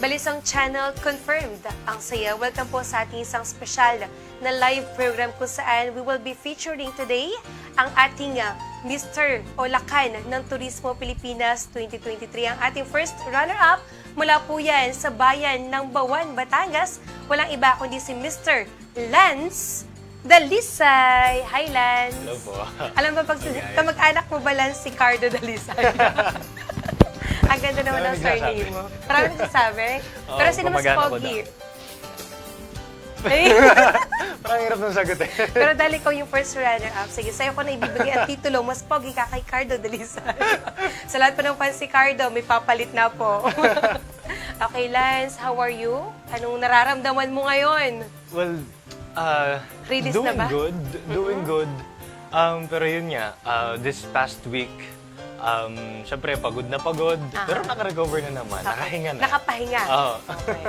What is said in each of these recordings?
Balisang Channel confirmed ang saya. Welcome po sa ating isang special na live program kung saan we will be featuring today ang ating Mr. Olacan ng Turismo Pilipinas 2023. Ang ating first runner-up mula po yan sa bayan ng Bawan, Batangas. Walang iba kundi si Mr. Lance Dalisay. Hi, Lance. Hello po. Alam ba pag kamag-anak mo ba, Lance, si Cardo Dalisay? Ang ganda naman ng surname mo. Marami nagsasabi. Pero sino mas pogi? Parang hirap ng sagot eh. Pero dahil ikaw yung first runner-up, sige, sa'yo ko na ibibigay ang titulo, mas pogi ka kay Cardo Dalisay. Sa lahat po ng fans si Cardo, may papalit na po. Okay, Lance, how are you? Anong nararamdaman mo ngayon? Well, Release doing na ba? good. Doing good. Pero yun nga, this past week, syempre pagod na pagod. Pero naka-recover na naman. Nakahinga na. Nakapahinga? Oo. Okay.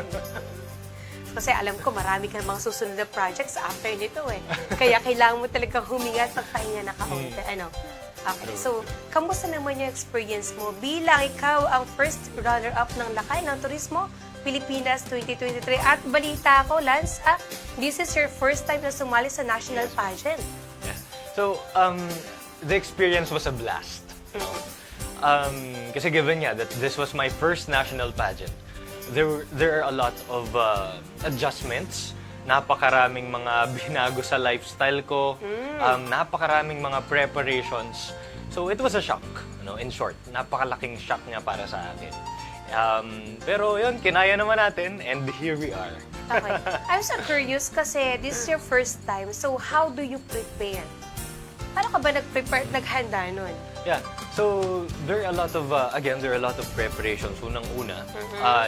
Kasi alam ko, marami kang mga susunod na projects after nito eh. Kaya kailangan mo talagang huminga at magpahinga na kaunti. Ano? Okay. So, kamusta naman yung experience mo bilang ikaw ang first runner-up ng Lakay ng Turismo Pilipinas 2023? At balita ko, Lance, this is your first time na sumali sa national pageant. Yeah. So, the experience was a blast. Kasi given nga that this was my first national pageant, there are a lot of adjustments. Napakaraming mga binago sa lifestyle ko. Napakaraming mga preparations. So it was a shock, in short. Napakalaking shock nga para sa akin. Pero yun, kinaya naman natin and here we are. Okay. I'm so curious kasi this is your first time. So how do you prepare? Paano ka ba nag-prepare, naghanda nun? Yeah. So, there are a lot of, again, there are a lot of preparations. Unang-una,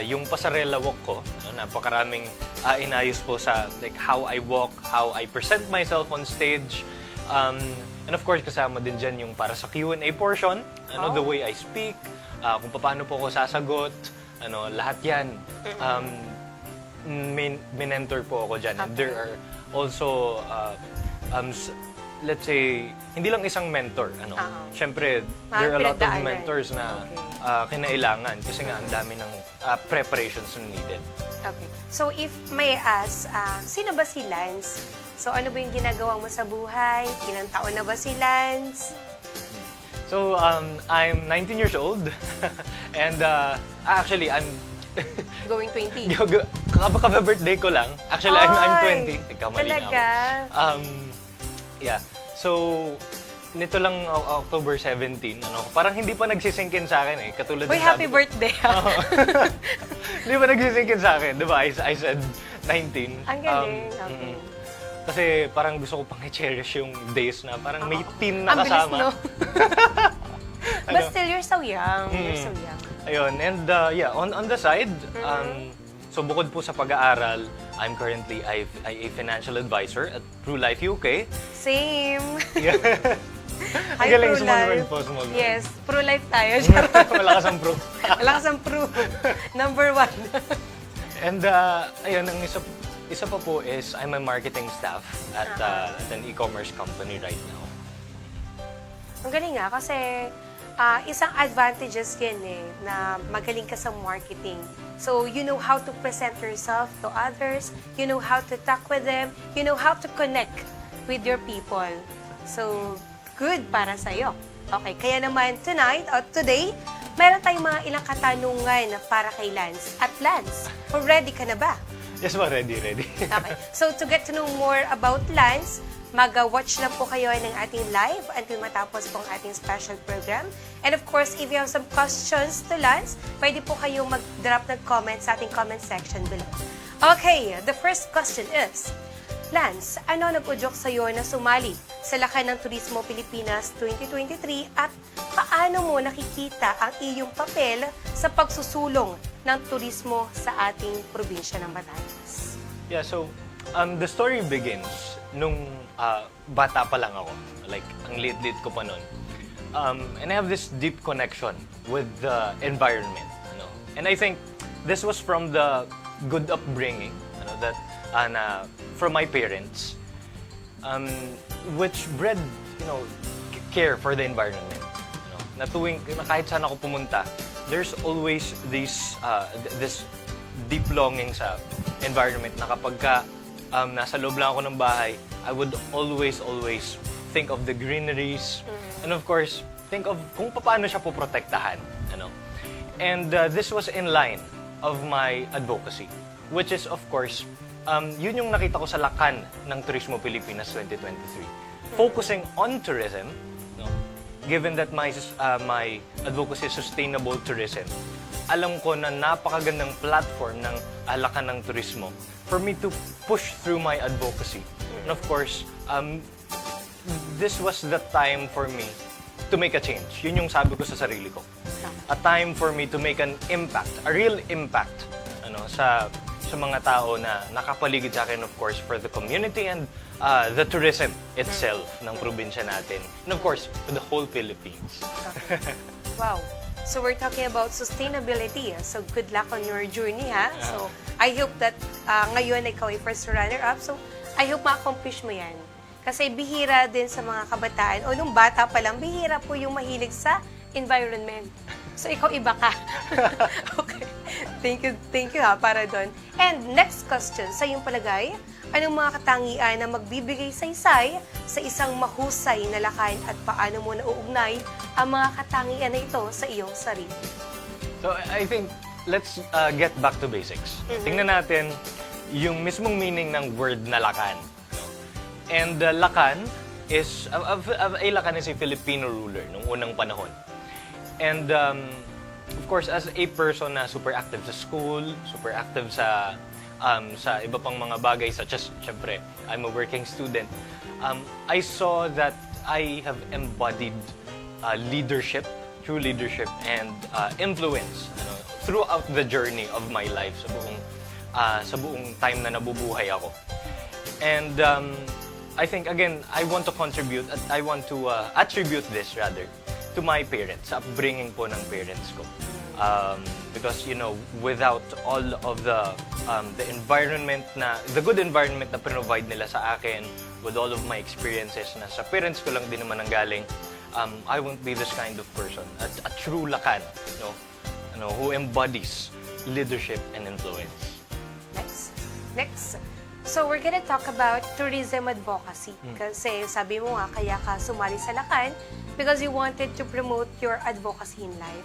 yung pasarela walk ko, napakaraming inayos po sa like how I walk, how I present myself on stage. And of course, kasama din dyan yung para sa Q&A portion, the way I speak, kung paano po ako sasagot, lahat yan. Mentor po ako dyan. And there are also, let's say, hindi lang isang mentor. Siyempre, there are a lot of mentors na kinailangan kasi nga ang dami ng preparations na needed. Okay. So, if may ask, sino ba si Lance? So, ano ba yung ginagawa mo sa buhay? Ilang taon na ba si Lance? So, I'm 19 years old. And actually, I'm... Going 20? Kaka-birthday ko lang. Actually, I'm 20. Ikaw, mali na ako. Talaga? Yeah. So, nito lang October 17, parang hindi pa nagsisingkin sa akin eh. Katulad Uy, ng happy sabi ko. birthday! Hindi pa nagsisingkin sa akin, di ba? I said 19. Ang galing. Okay. Kasi parang gusto ko pang i-cherish yung days na parang may teen na Ang bilis, kasama. no? But still, you're so young. You're so young. Ayun, and yeah, on the side, so bukod po sa pag-aaral, I'm currently a financial advisor at True Life UK. Same. Yeah. Hi, Ang galing, Pro small Life. world po, small world. Yes, pro-life tayo. Malakas ang pro. Malakas ang pro. Number 1. And ayun, ang isa pa po is I'm a marketing staff at an e-commerce company right now. Ang galing nga kasi isang advantages yan na magaling ka sa marketing. So, you know how to present yourself to others, you know how to talk with them, you know how to connect with your people. So, good para sa'yo. Okay, kaya naman tonight or today, meron tayong mga ilang katanungan para kay Lance. At Lance, ready ka na ba? Yes ba? Ready. Okay. So, to get to know more about Lance, mag-watch lang po kayo ng ating live until matapos pong ating special program. And of course, if you have some questions to Lance, pwede po kayong mag-drop ng comments sa ating comment section below. Okay, the first question is, Lance, ano nag-udyok sa'yo na sumali sa Lakay ng Turismo Pilipinas 2023 at paano mo nakikita ang iyong papel sa pagsusulong ng turismo sa ating probinsya ng Batangas? Yeah, so the story begins nung bata pa lang ako. Like, ang liit-liit ko pa nun. And I have this deep connection with the environment. And I think this was from the good upbringing that from my parents, which bred, care for the environment. Na tuwing, kahit saan ako pumunta, there's always this deep longing sa environment na kapag nasa loob lang ako ng bahay, I would always think of the greeneries and of course, think of kung paano siya poprotektahan. Ano? And this was in line of my advocacy, which is of course, yun yung nakita ko sa Lakan ng Turismo Pilipinas 2023. Focusing on tourism, no? Given that my advocacy is sustainable tourism, alam ko na napakagandang platform ng Lakan ng Turismo for me to push through my advocacy. And of course, this was the time for me to make a change. Yun yung sabi ko sa sarili ko. A time for me to make an impact, a real impact, sa mga tao na nakapaligid sa akin, of course, for the community and the tourism itself ng probinsya natin. And of course, for the whole Philippines. Wow. So we're talking about sustainability. So good luck on your journey, ha? So I hope that ngayon ikaw ay first runner-up. So I hope ma-accomplish mo yan. Kasi bihira din sa mga kabataan, o nung bata pa lang, bihira po yung mahilig sa environment. So ikaw iba ka. Okay. Thank you ha, para doon. And next question, sa iyong palagay, anong mga katangian na magbibigay saysay sa isang mahusay na lakayin at paano mo nauugnay ang mga katangian na ito sa iyong sarili? So I think, let's get back to basics. Tingnan natin yung mismong meaning ng word na lakan. And Lakan is a Filipino ruler nung unang panahon. And of course, as a person na super active sa school, super active sa iba pang mga bagay such as, syempre, I'm a working student, I saw that I have embodied leadership, true leadership, and influence throughout the journey of my life sa buong time na nabubuhay ako. And I think, again, I want to contribute, at I want to attribute this, rather, to my parents, sa upbringing po ng parents ko. Because, without all of the environment the good environment na provide nila sa akin, with all of my experiences na sa parents ko lang din naman ang galing, I won't be this kind of person. A true Lakan, who embodies leadership and influence. Next. So we're gonna talk about tourism advocacy. Kasi sabi mo nga, kaya ka sumali sa Lakan because you wanted to promote your advocacy in life,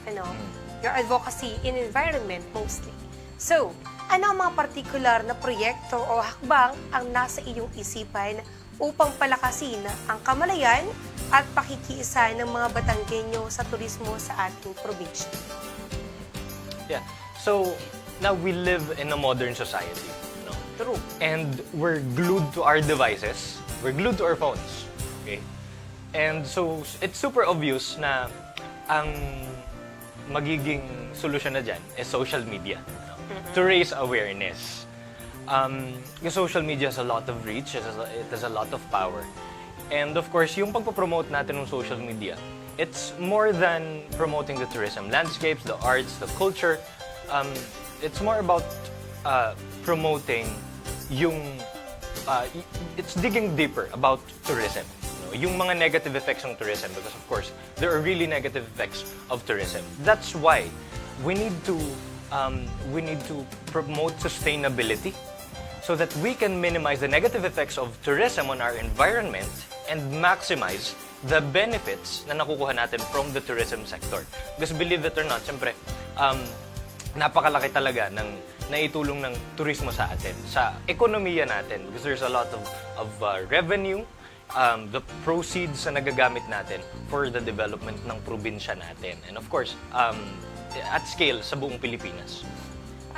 your advocacy in environment mostly. So, ano ang mga partikular na proyekto o hakbang ang nasa iyong isipan upang palakasin ang kamalayan at pakikiisa ng mga Batanggenyo sa turismo sa ating probinsya? Yeah. So, now we live in a modern society. True. And we're glued to our devices. We're glued to our phones. Okay? And so, it's super obvious na ang magiging solusyon na dyan is social media. To raise awareness. Yung social media has a lot of reach, it has a lot of power. And of course, yung pagpapromote natin ng social media, it's more than promoting the tourism landscapes, the arts, the culture. It's more about promoting it's digging deeper about tourism. Yung mga negative effects ng tourism, because of course, there are really negative effects of tourism. That's why we need to promote sustainability so that we can minimize the negative effects of tourism on our environment and maximize the benefits na nakukuha natin from the tourism sector. Because believe it or not, syempre, napakalaki talaga ng naitulong ng turismo sa atin, sa ekonomiya natin, because there's a lot of revenue, the proceeds na nagagamit natin for the development ng probinsya natin. And of course, at scale sa buong Pilipinas.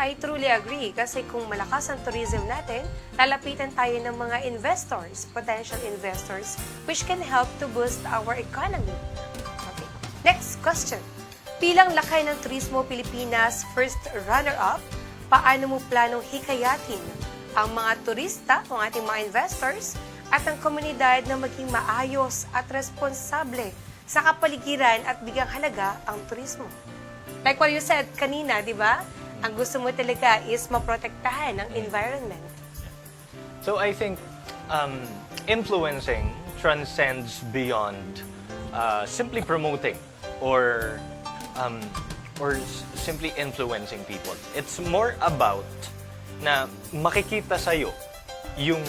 I truly agree kasi kung malakas ang tourism natin, lalapitan tayo ng mga investors, potential investors, which can help to boost our economy. Okay. Next question. Bilang lakay ng Turismo Pilipinas first runner-up, paano mo planong hikayatin ang mga turista, ang ating mga investors, at ang komunidad na maging maayos at responsable sa kapaligiran at bigang halaga ang turismo? Like what you said kanina, di ba? Ang gusto mo talaga is maprotektahan ang environment. So I think influencing transcends beyond simply promoting or or simply influencing people. It's more about na makikita sa'yo yung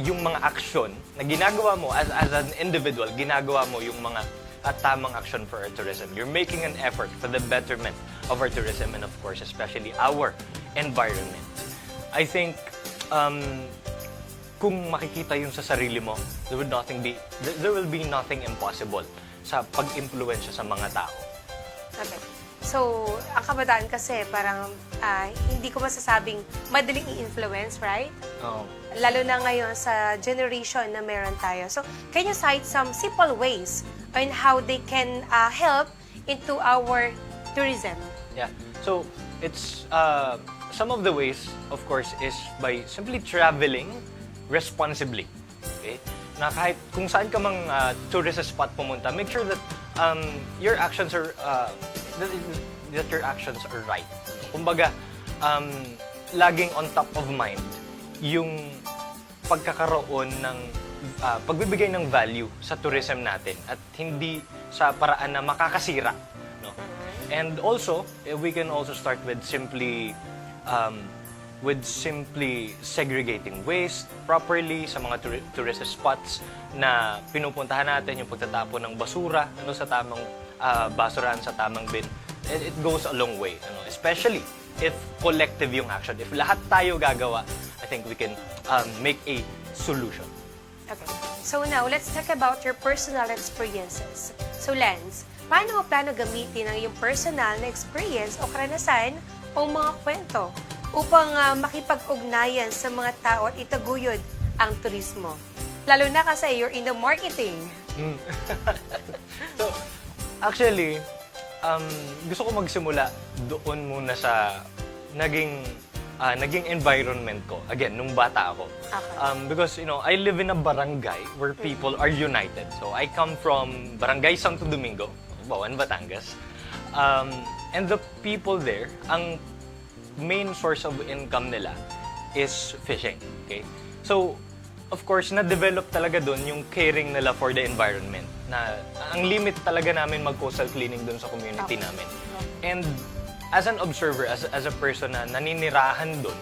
yung mga aksyon na ginagawa mo as an individual, ginagawa mo yung mga tamang action for our tourism. You're making an effort for the betterment of our tourism and of course, especially our environment. I think kung makikita yun sa sarili mo, there will be nothing impossible sa pag-impluwensya sa mga tao. Okay. So, ang kabataan kasi parang hindi ko masasabing madaling i-influence, right? Oo. Lalo na ngayon sa generation na meron tayo. So, can you cite some simple ways on how they can help into our tourism? Yeah. So, it's some of the ways, of course, is by simply traveling responsibly. Okay? Na kahit kung saan ka mang tourist spot pumunta, make sure that your actions are that your actions are right. Kumbaga, laging on top of mind yung pagkakaroon ng pagbibigay ng value sa tourism natin at hindi sa paraan na makakasira, no? And also, we can also start with simply segregating waste properly sa mga tourist spots na pinupuntahan natin, yung pagtatapon ng basura sa tamang basurahan sa tamang bin. It goes a long way, especially if collective yung action. If lahat tayo gagawa, I think we can make a solution. Okay. So now, let's talk about your personal experiences. So Lance, paano mo plano gamitin ang iyong personal na experience o karanasan o mga kwento upang makipag-ugnayan sa mga tao at itaguyod ang turismo? Lalo na kasi you're in the marketing. So, actually, gusto ko magsimula doon muna sa naging environment ko. Again, nung bata ako. Okay. Because, I live in a barangay where people are united. So, I come from Barangay Santo Domingo, Bawan, Batangas. And the people there, ang main source of income nila is fishing. Okay? So, of course, na-develop talaga doon yung caring nila for the environment. Na ang limit talaga namin mag-coastal cleaning doon sa community namin. And as an observer, as a person na naninirahan doon,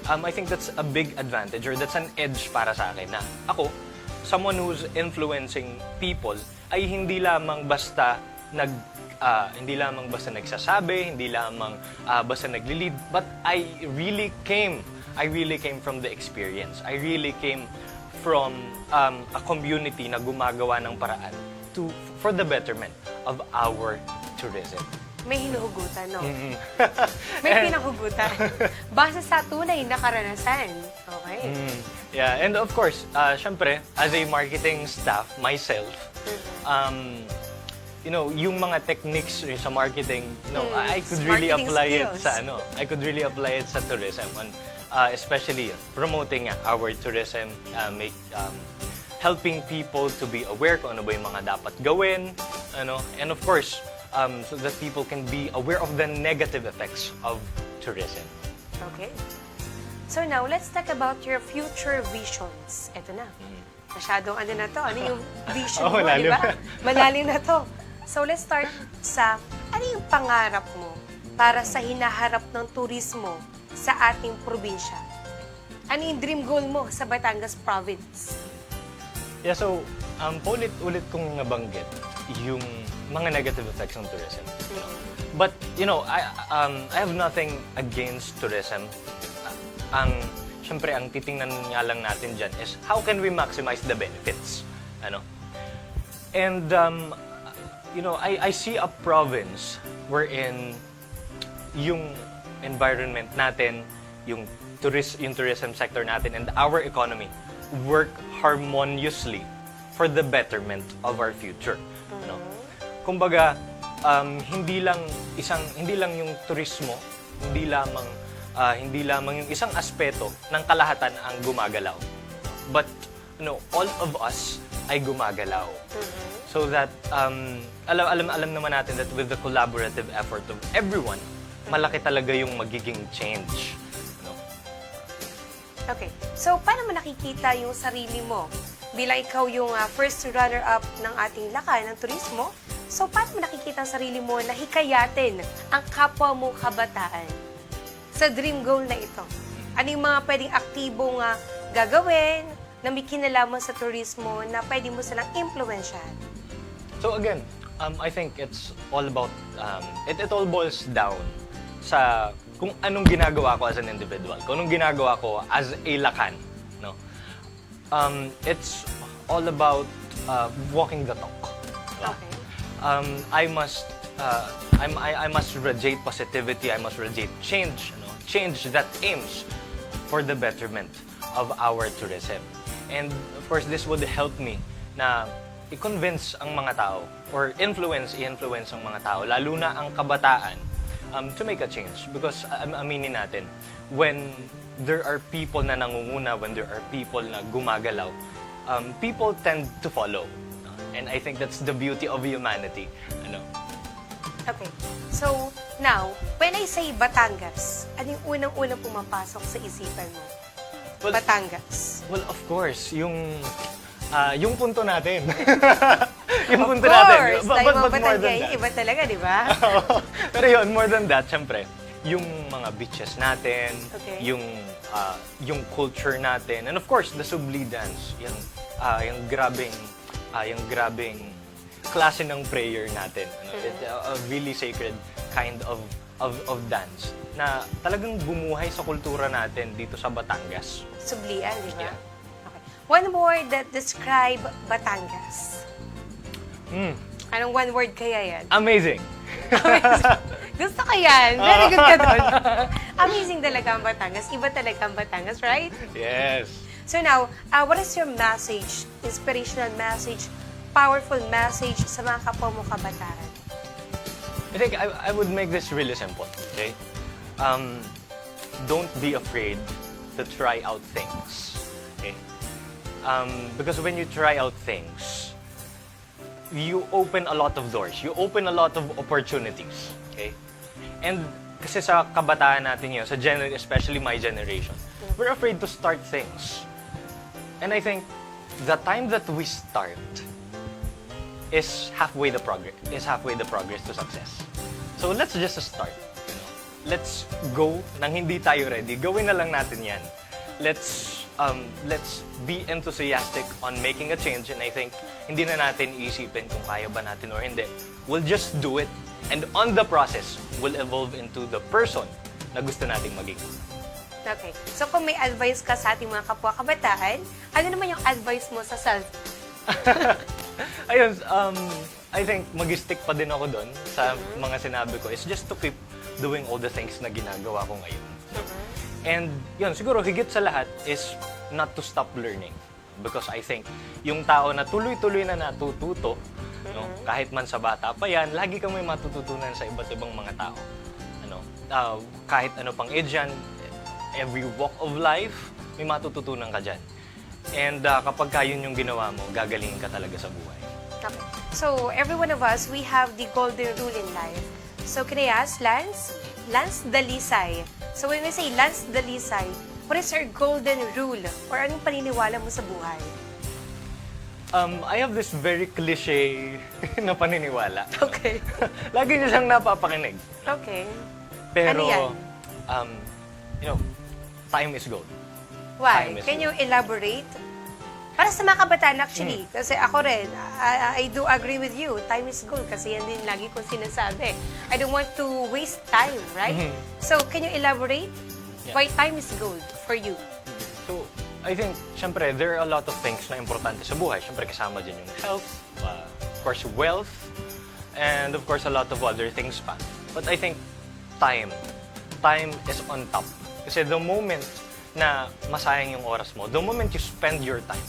I think that's a big advantage or that's an edge para sa akin na ako, someone who's influencing people, ay hindi lamang basta nagsasabi, hindi lamang basta nagli-lead, but I really came from the experience. I really came from a community na gumagawa ng paraan for the betterment of our tourism. May hinuhugutan, no? May pinahugutan. Base sa tunay na karanasan. Okay. Yeah, and of course, syempre, as a marketing staff, myself, yung mga techniques sa marketing, I could really Marketing apply it skills. I could really apply it sa tourism, especially promoting our tourism, helping people to be aware kung ano ba yung mga dapat gawin, and of course, so that people can be aware of the negative effects of tourism. Okay. So now, let's talk about your future visions. Ito na. Masyadong na to. Ano yung vision mo, di malalim. ba? Malalim na to. So let's start sa, ano yung pangarap mo para sa hinaharap ng turismo sa ating probinsya? Ano yung dream goal mo sa Batangas Province? Yeah, so, paulit-ulit kong nabanggit yung mga negative effects ng tourism. But, I have nothing against tourism. Siyempre, ang titingnan nga lang natin dyan is how can we maximize the benefits? And, I see a province wherein yung environment natin, yung tourism sector natin, and our economy work harmoniously for the betterment of our future. Kumbaga, hindi lang yung turismo, hindi lamang yung isang aspeto ng kalahatan ang gumagalaw. But all of us ay gumagalaw. So that alam naman natin that with the collaborative effort of everyone, malaki talaga yung magiging change. Okay. So, paano mo nakikita yung sarili mo bilang ikaw yung first runner-up ng ating lakay ng turismo So, paano mo nakikita ang sarili mo na hikayatin ang kapwa mo kabataan sa dream goal na ito? Ano yung mga pwedeng aktibong gagawin na may kinalaman sa turismo na pwede mo silang impluwensyahan? So again, I think it's all about, it all boils down sa kung anong ginagawa ko as an individual, kung anong ginagawa ko as a Lakan, no? It's all about walking the talk. Diba? Okay. I must radiate positivity, I must radiate change, change that aims for the betterment of our tourism. And of course, this would help me na i-convince ang mga tao or i-influence ang mga tao, lalo na ang kabataan, to make a change. Because aminin natin, when there are people na nangunguna, when there are people na gumagalaw, people tend to follow. And I think that's the beauty of humanity. Okay. So, now, when I say Batangas, ano yung unang-unang pumapasok sa isipan mo? Well, Batangas. Well, of course, yung punto natin. Yung punto Of natin. course! Tayo mga Batanggay, iba talaga, di ba? Pero yun, more than that, syempre, yung mga beaches natin, Okay. yung culture natin, and of course, the Subli dance, yung grabing klase ng prayer natin. It's a really sacred kind of dance na talagang bumuhay sa kultura natin dito sa Batangas. Sublian, di ba? Yeah. Okay. One word that describe Batangas. Anong one word kaya yan? Amazing! Gusto ko yan. Very good ka doon. Amazing talaga ang Batangas. Iba talaga ang Batangas, right? Yes! So now, what is your message, inspirational message, powerful message sa mga kapwa mo kabataan? I think I would make this really simple, okay? Don't be afraid to try out things, okay? Because when you try out things, you open a lot of doors. You open a lot of opportunities, okay? And kasi sa kabataan natin yun, especially my generation, we're afraid to start things. And I think the time that we start is halfway the progress to success. So let's just start. Let's go nang hindi tayo ready. Gawin na lang natin yan. Let's be enthusiastic on making a change, and I think hindi na natin iisipin kung kaya ba natin or hindi. We'll just do it, and on the process, we'll evolve into the person na gusto nating maging. Okay. So kung may advice ka sa ating mga kapwa kabataan, ano naman yung advice mo sa self? Ayun, I think mag-stick pa din ako doon sa mga sinabi ko. It's just to keep doing all the things na ginagawa ko ngayon. And yun, siguro higit sa lahat is not to stop learning. Because I think yung tao na tuloy-tuloy na natututo, no, kahit man sa bata pa yan, lagi kang may matututunan sa iba't ibang mga tao. Kahit ano pang age yan, every walk of life, may matututunan ka dyan. And kapag yun yung ginawa mo, gagalingin ka talaga sa buhay. Okay. So, every one of us, we have the golden rule in life. So, can I ask, Lance? Lance Dalisay. So, when we say Lance Dalisay, what is your golden rule? Or anong paniniwala mo sa buhay? I have this very cliche na paniniwala. Okay. Lagi niyo siyang napapakinig. Okay. Pero, Ano yan? Time is gold. Why? Time is Can you elaborate? Para sa mga kabataan actually, kasi ako rin, I do agree with you. Time is gold kasi yan din lagi kong sinasabi. I don't want to waste time, right? So, can you elaborate? Yeah. Why time is gold for you? So, I think, syempre, there are a lot of things na importante sa buhay. Syempre, kasama dyan yung health, of course, wealth, and of course, a lot of other things pa. But I think, time is on top. Kasi the moment na masayang yung oras mo, the moment you spend your time,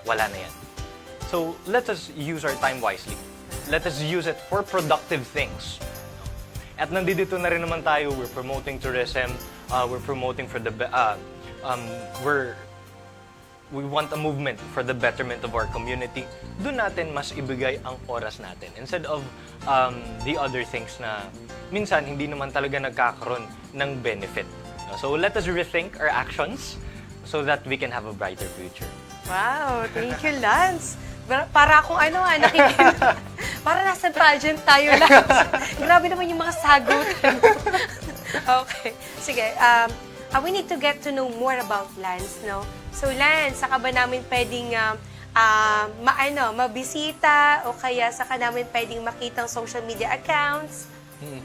wala na yan. So, let us use our time wisely. Let us use it for productive things. At nandito na rin naman tayo, we're promoting tourism, we're promoting for the, we want a movement for the betterment of our community. Doon natin mas ibigay ang oras natin. Instead of the other things na minsan hindi naman talaga nagkakaroon ng benefit. So let us rethink our actions so that we can have a brighter future. Wow, thank you, Lance. Para akong para nasa pageant tayo lang. Grabe naman yung mga sagot. Okay. Sige, we need to get to know more about Lance, no? So, Lance, saka ba namin pwedeng mabisita o kaya saka namin pwedeng makitang social media accounts?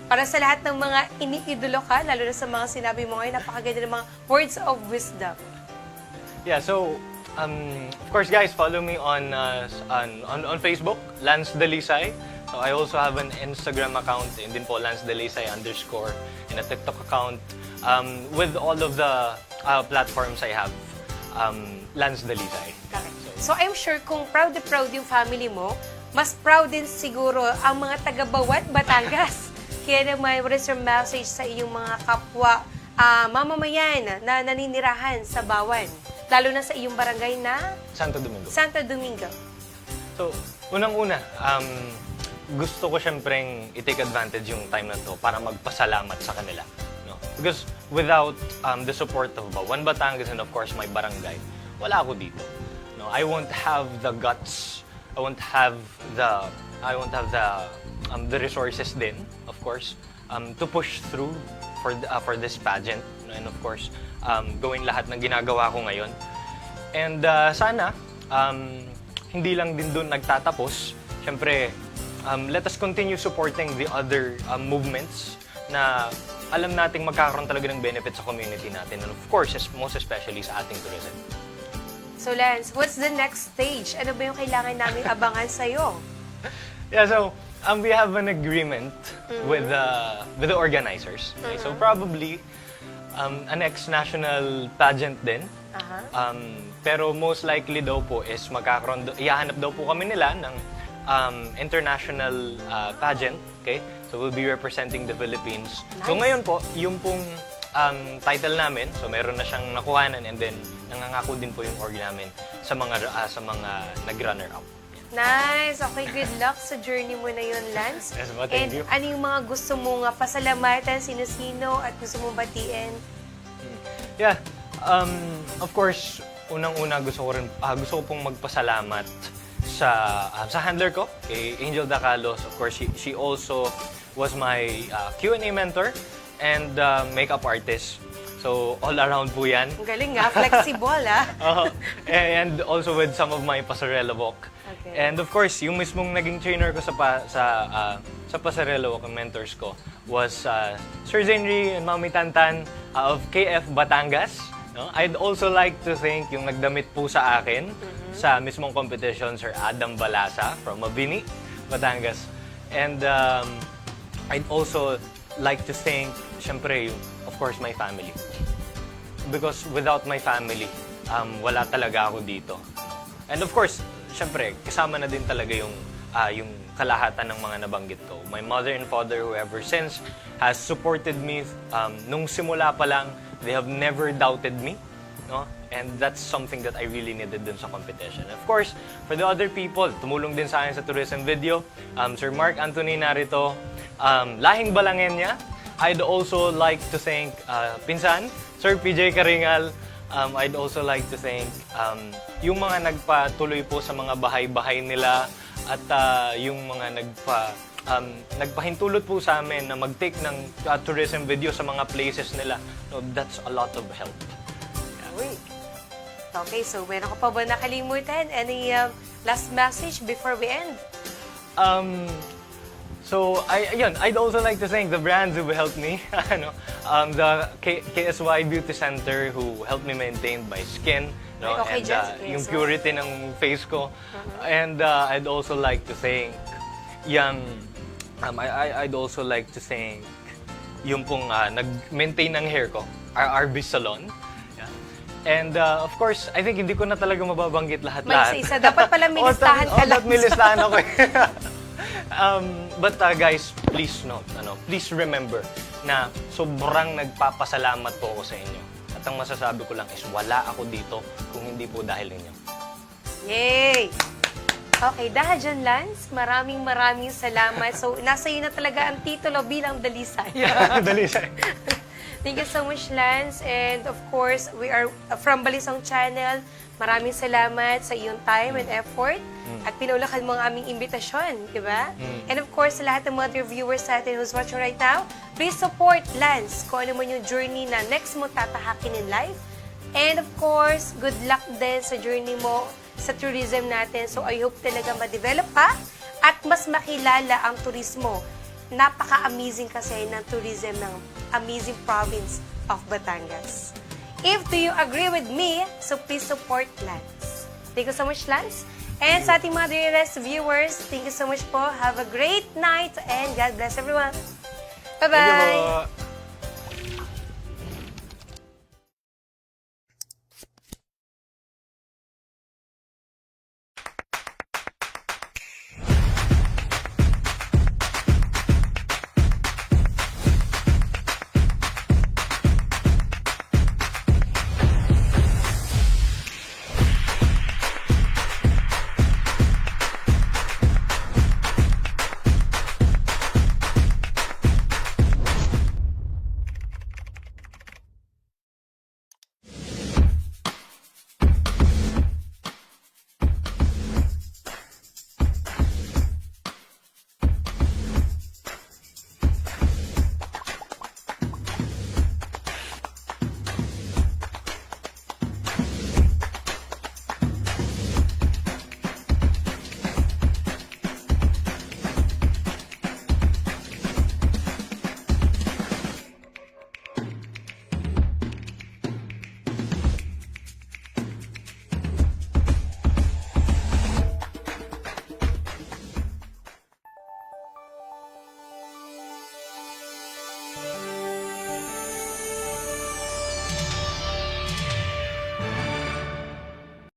Para sa lahat ng mga iniidolo ka, lalo na sa mga sinabi mo ngayon, napakaganda ng mga words of wisdom. Yeah, so of course, guys, follow me on Facebook, Lance Dalisay. So I also have an Instagram account, and din po Lance Dalisay _ and a TikTok account. With all of the platforms I have, Lance Dalisay. So I'm sure kung proud na proud yung family mo, mas proud din siguro ang mga taga-Bawat, Batangas. Kaya naman, what is your message sa iyong mga kapwa mamamayan na naninirahan sa Bawan? Lalo na sa iyong barangay na Santo Domingo. Santo Domingo. So, unang-una, gusto ko syempreng i-take advantage yung time na to para magpasalamat sa kanila. No? Because without the support of Bawan, Batangas, and of course my barangay, wala ako dito. No? I won't have the guts, I won't have the resources din, of course, to push through for this pageant. And of course, gawin lahat ng ginagawa ko ngayon. And sana, hindi lang din doon nagtatapos. Siyempre, let us continue supporting the other movements na alam nating magkakaroon talaga ng benefit sa community natin. And of course, most especially sa ating tourism. So Lance, what's the next stage? Ano ba yung kailangan namin abangan sa'yo? Yeah, so we have an agreement with the organizers. Okay? So probably a next national pageant din. Pero most likely daw po is ihahanap daw po kami nila ng international pageant. Okay? So we'll be representing the Philippines. Nice. So ngayon po, yung pong title namin, so meron na siyang nakuhanan, and then nangangako din po yung org namin sa mga nag-runner-up. Nice! Okay, good luck sa journey mo na yun, Lance. Yes, ma, thank you. Ano yung mga gusto mong pasalamatan, sino-sino, at gusto mong batiin? Yeah, of course, unang-una gusto ko pong magpasalamat sa handler ko, kay Angel Dacalos. Of course, she also was my Q&A mentor and makeup artist. So, all around po yan. Ang galing nga, flexible And also with some of my pasarela walk. Okay. And of course, yung mismong naging trainer ko sa pasarela walk, ang mentors ko, was Sir Zenry and Mami Tantan of KF Batangas. No? I'd also like to thank yung nagdamit po sa akin sa mismong competition, Sir Adam Balasa from Mabini, Batangas. And I'd also like to thank, syempre, of course, my family. Because without my family, wala talaga ako dito. And of course, syempre, kasama na din talaga yung kalahatan ng mga nabanggit ko. My mother and father, who ever since has supported me nung simula pa lang. They have never doubted me. No? And that's something that I really needed dun sa competition. Of course, for the other people, tumulong din sa akin sa tourism video, Sir Mark Anthony Narito, lahing Balangenya. I'd also like to thank Pinsan, Sir PJ Karingal. I'd also like to thank yung mga nagpatuloy po sa mga bahay-bahay nila at yung mga nagpahintulot po sa amin na mag-take ng tourism video sa mga places nila. No, that's a lot of help. Uy. Okay, so meron ka pa ba nakalimutan? Any last message before we end? So, I'd also like to thank the brands who helped me. The KSY Beauty Center who helped me maintain my skin. No? Okay, and just yung purity ng face ko. And I'd also like to thank I'd also like to thank yung pong nag-maintain ng hair ko, our RB Salon. Yeah. And of course, I think hindi ko na talaga mababanggit lahat-lahat. May isa-isa. Dapat pala milistahan ka lang. May listahan ako eh. But guys, please note, please remember na sobrang nagpapasalamat po ako sa inyo. At ang masasabi ko lang is wala ako dito kung hindi po dahil ninyo. Yay! Okay, dahil dyan, Lance, maraming salamat. So, nasa iyo na talaga ang titulo bilang Dalisay. Dalisay. Thank you so much, Lance. And of course, we are from Balisong Channel. Maraming salamat sa iyong time and effort. At pinulakan mo ang aming imbitasyon, di ba? And of course, sa lahat ng mga viewers natin who's watching right now, please support Lance kung ano man yung journey na next mo tatahakin in life. And of course, good luck din sa journey mo sa tourism natin. So I hope talaga ma-develop pa at mas makilala ang turismo. Napaka-amazing kasi ng tourism ng amazing province of Batangas. If do you agree with me, so please support Lance. Thank you so much, Lance. And sa ating mga dearest viewers, thank you so much po. Have a great night and God bless everyone. Thank you Bye-bye. po.